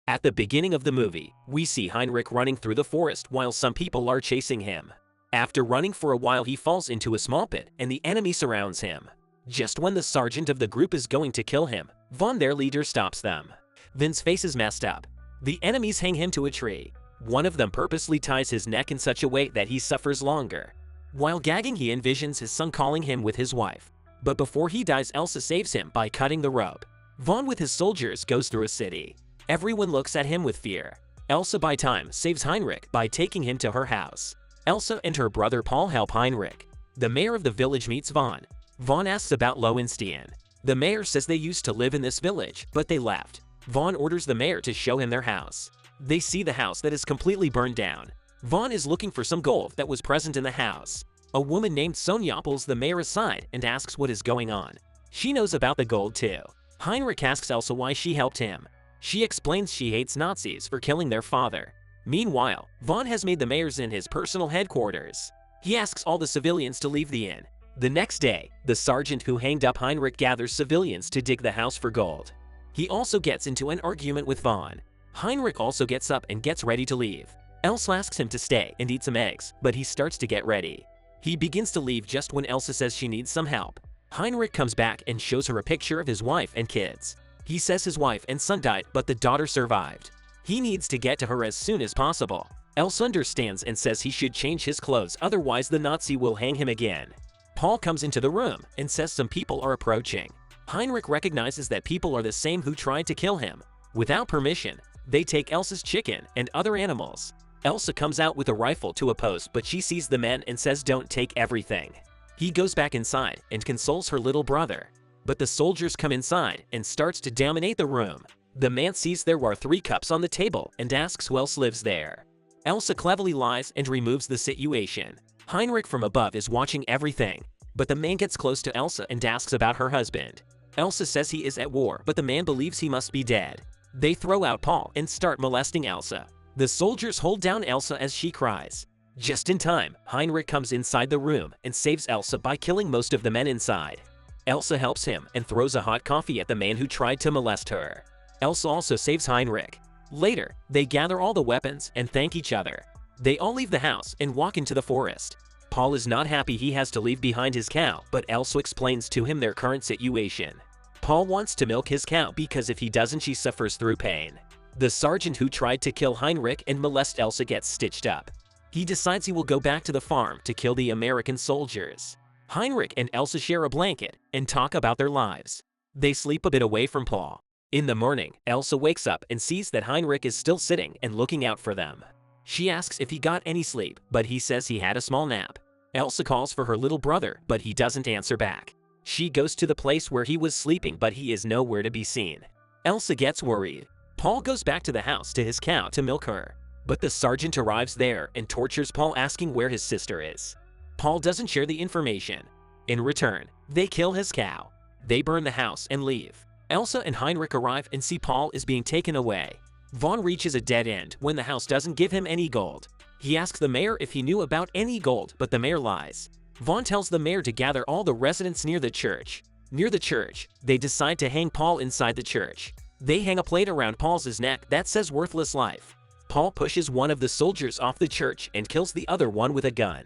At the beginning of the movie, we see Heinrich running through the forest while some people are chasing him. After running for a while, he falls into a small pit and the enemy surrounds him. Just when the sergeant of the group is going to kill him, Vaughn, their leader, stops them. Vin's face is messed up. The enemies hang him to a tree. One of them purposely ties his neck in such a way that he suffers longer. While gagging, he envisions his son calling him with his wife. But before he dies, Elsa saves him by cutting the rope. Vaughn with his soldiers goes through a city. Everyone looks at him with fear. Elsa by time saves Heinrich by taking him to her house. Elsa and her brother Paul help Heinrich. The mayor of the village meets Vaughn. Vaughn asks about Lowenstein. The mayor says they used to live in this village, but they left. Vaughn orders the mayor to show him their house. They see the house that is completely burned down. Vaughn is looking for some gold that was present in the house. A woman named Sonia pulls the mayor aside and asks what is going on. She knows about the gold too. Heinrich asks Elsa why she helped him. She explains she hates Nazis for killing their father. Meanwhile, Vaughn has made the mayor's inn his personal headquarters. He asks all the civilians to leave the inn. The next day, the sergeant who hanged up Heinrich gathers civilians to dig the house for gold. He also gets into an argument with Vaughn. Heinrich also gets up and gets ready to leave. Elsa asks him to stay and eat some eggs, but he starts to get ready. He begins to leave just when Elsa says she needs some help. Heinrich comes back and shows her a picture of his wife and kids. He says his wife and son died, but the daughter survived. He needs to get to her as soon as possible. Elsa understands and says he should change his clothes, otherwise the Nazi will hang him again. Paul comes into the room and says some people are approaching. Heinrich recognizes that people are the same who tried to kill him. Without permission, they take Elsa's chicken and other animals. Elsa comes out with a rifle to oppose, but she sees the men and says don't take everything. He goes back inside and consoles her little brother. But the soldiers come inside and starts to dominate the room. The man sees there are 3 cups on the table and asks who else lives there. Elsa cleverly lies and removes the situation. Heinrich from above is watching everything, but the man gets close to Elsa and asks about her husband. Elsa says he is at war, but the man believes he must be dead. They throw out Paul and start molesting Elsa. The soldiers hold down Elsa as she cries. Just in time, Heinrich comes inside the room and saves Elsa by killing most of the men inside. Elsa helps him and throws a hot coffee at the man who tried to molest her. Elsa also saves Heinrich. Later, they gather all the weapons and thank each other. They all leave the house and walk into the forest. Paul is not happy he has to leave behind his cow, but Elsa explains to him their current situation. Paul wants to milk his cow because if he doesn't, she suffers through pain. The sergeant who tried to kill Heinrich and molest Elsa gets stitched up. He decides he will go back to the farm to kill the American soldiers. Heinrich and Elsa share a blanket and talk about their lives. They sleep a bit away from Paul. In the morning, Elsa wakes up and sees that Heinrich is still sitting and looking out for them. She asks if he got any sleep, but he says he had a small nap. Elsa calls for her little brother, but he doesn't answer back. She goes to the place where he was sleeping, but he is nowhere to be seen. Elsa gets worried. Paul goes back to the house to his cow to milk her. But the sergeant arrives there and tortures Paul, asking where his sister is. Paul doesn't share the information. In return, they kill his cow. They burn the house and leave. Elsa and Heinrich arrive and see Paul is being taken away. Vaughn reaches a dead end when the house doesn't give him any gold. He asks the mayor if he knew about any gold, but the mayor lies. Vaughn tells the mayor to gather all the residents near the church. Near the church, they decide to hang Paul inside the church. They hang a plate around Paul's neck that says worthless life. Paul pushes one of the soldiers off the church and kills the other one with a gun.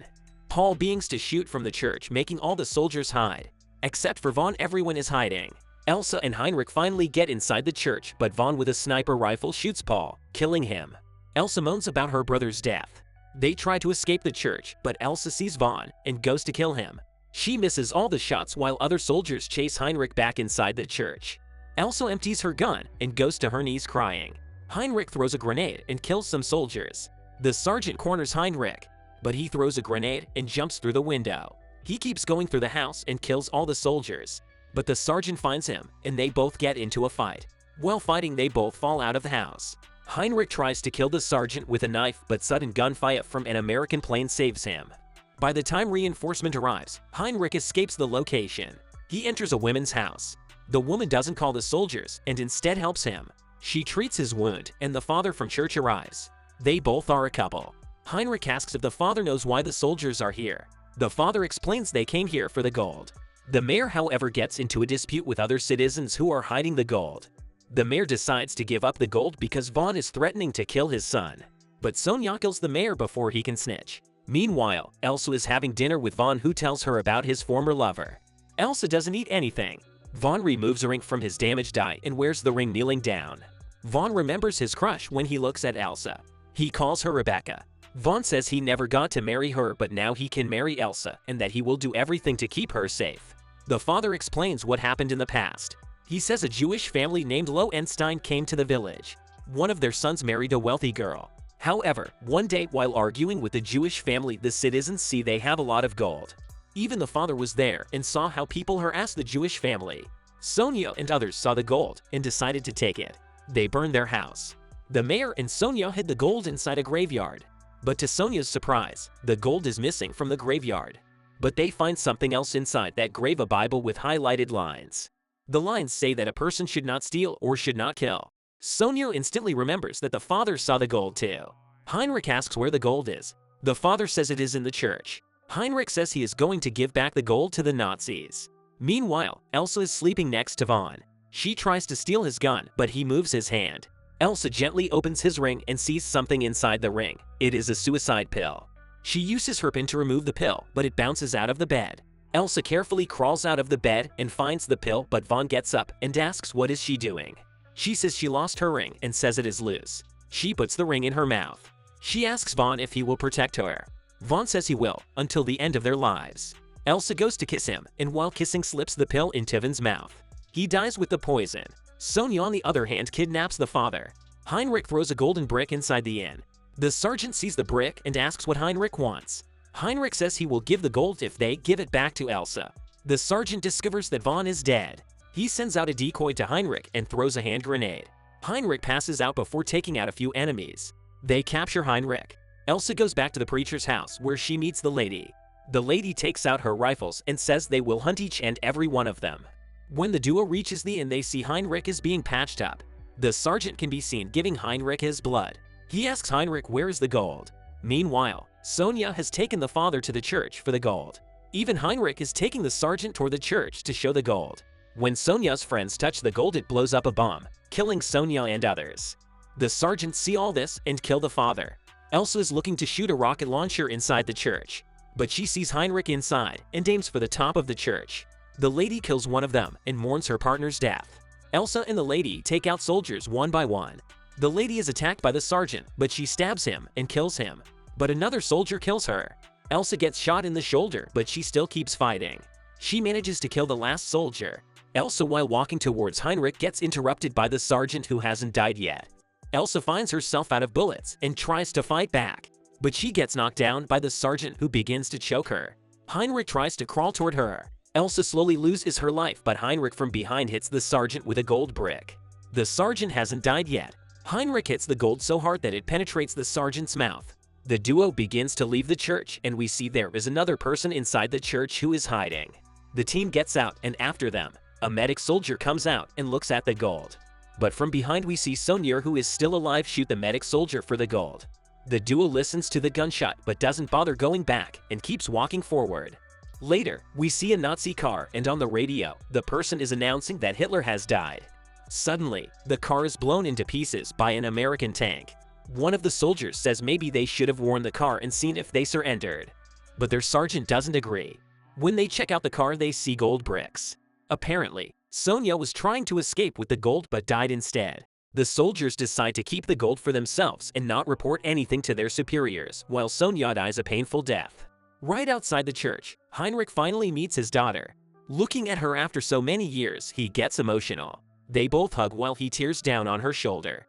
Paul begins to shoot from the church, making all the soldiers hide. Except for Vaughn, everyone is hiding. Elsa and Heinrich finally get inside the church, but Vaughn with a sniper rifle shoots Paul, killing him. Elsa moans about her brother's death. They try to escape the church, but Elsa sees Vaughn and goes to kill him. She misses all the shots while other soldiers chase Heinrich back inside the church. Elsa empties her gun and goes to her knees crying. Heinrich throws a grenade and kills some soldiers. The sergeant corners Heinrich, but he throws a grenade and jumps through the window. He keeps going through the house and kills all the soldiers. But the sergeant finds him, and they both get into a fight. While fighting, they both fall out of the house. Heinrich tries to kill the sergeant with a knife, but sudden gunfire from an American plane saves him. By the time reinforcement arrives, Heinrich escapes the location. He enters a woman's house. The woman doesn't call the soldiers and instead helps him. She treats his wound, and the father from church arrives. They both are a couple. Heinrich asks if the father knows why the soldiers are here. The father explains they came here for the gold. The mayor, however, gets into a dispute with other citizens who are hiding the gold. The mayor decides to give up the gold because Vaughn is threatening to kill his son. But Sonia kills the mayor before he can snitch. Meanwhile, Elsa is having dinner with Vaughn, who tells her about his former lover. Elsa doesn't eat anything. Vaughn removes a ring from his damaged eye and wears the ring kneeling down. Vaughn remembers his crush when he looks at Elsa. He calls her Rebecca. Vaughn says he never got to marry her, but now he can marry Elsa and that he will do everything to keep her safe. The father explains what happened in the past. He says a Jewish family named Lowenstein came to the village. One of their sons married a wealthy girl. However, one day while arguing with the Jewish family, the citizens see they have a lot of gold. Even the father was there and saw how people harassed the Jewish family. Sonia and others saw the gold and decided to take it. They burned their house. The mayor and Sonia hid the gold inside a graveyard. But to Sonia's surprise, the gold is missing from the graveyard. But they find something else inside that grave, a Bible with highlighted lines. The lines say that a person should not steal or should not kill. Sonia instantly remembers that the father saw the gold too. Heinrich asks where the gold is. The father says it is in the church. Heinrich says he is going to give back the gold to the Nazis. Meanwhile, Elsa is sleeping next to Vaughn. She tries to steal his gun, but he moves his hand. Elsa gently opens his ring and sees something inside the ring. It is a suicide pill. She uses her pin to remove the pill, but it bounces out of the bed. Elsa carefully crawls out of the bed and finds the pill, but Vaughn gets up and asks what is she doing. She says she lost her ring and says it is loose. She puts the ring in her mouth. She asks Vaughn if he will protect her. Vaughn says he will, until the end of their lives. Elsa goes to kiss him, and while kissing slips the pill into Vaughn's mouth. He dies with the poison. Sonia, on the other hand, kidnaps the father. Heinrich throws a golden brick inside the inn. The sergeant sees the brick and asks what Heinrich wants. Heinrich says he will give the gold if they give it back to Elsa. The sergeant discovers that Vaughn is dead. He sends out a decoy to Heinrich and throws a hand grenade. Heinrich passes out before taking out a few enemies. They capture Heinrich. Elsa goes back to the preacher's house where she meets the lady. The lady takes out her rifles and says they will hunt each and every one of them. When the duo reaches the inn, they see Heinrich is being patched up. The sergeant can be seen giving Heinrich his blood. He asks Heinrich where is the gold. Meanwhile, Sonia has taken the father to the church for the gold. Even Heinrich is taking the sergeant toward the church to show the gold. When Sonia's friends touch the gold, it blows up a bomb, killing Sonia and others. The sergeants see all this and kill the father. Elsa is looking to shoot a rocket launcher inside the church, but she sees Heinrich inside and aims for the top of the church. The lady kills one of them and mourns her partner's death. Elsa and the lady take out soldiers one by one. The lady is attacked by the sergeant, but she stabs him and kills him. But another soldier kills her. Elsa gets shot in the shoulder, but she still keeps fighting. She manages to kill the last soldier. Elsa, while walking towards Heinrich, gets interrupted by the sergeant who hasn't died yet. Elsa finds herself out of bullets and tries to fight back, but she gets knocked down by the sergeant, who begins to choke her. Heinrich tries to crawl toward her. Elsa slowly loses her life, but Heinrich from behind hits the sergeant with a gold brick. The sergeant hasn't died yet. Heinrich hits the gold so hard that it penetrates the sergeant's mouth. The duo begins to leave the church, and we see there is another person inside the church who is hiding. The team gets out, and after them, a medic soldier comes out and looks at the gold. But from behind we see Sonia, who is still alive, shoot the medic soldier for the gold. The duo listens to the gunshot but doesn't bother going back and keeps walking forward. Later, we see a Nazi car, and on the radio, the person is announcing that Hitler has died. Suddenly, the car is blown into pieces by an American tank. One of the soldiers says maybe they should have warned the car and seen if they surrendered. But their sergeant doesn't agree. When they check out the car, they see gold bricks. Apparently, Sonia was trying to escape with the gold but died instead. The soldiers decide to keep the gold for themselves and not report anything to their superiors, while Sonia dies a painful death. Right outside the church, Heinrich finally meets his daughter. Looking at her after so many years, he gets emotional. They both hug while he tears down on her shoulder.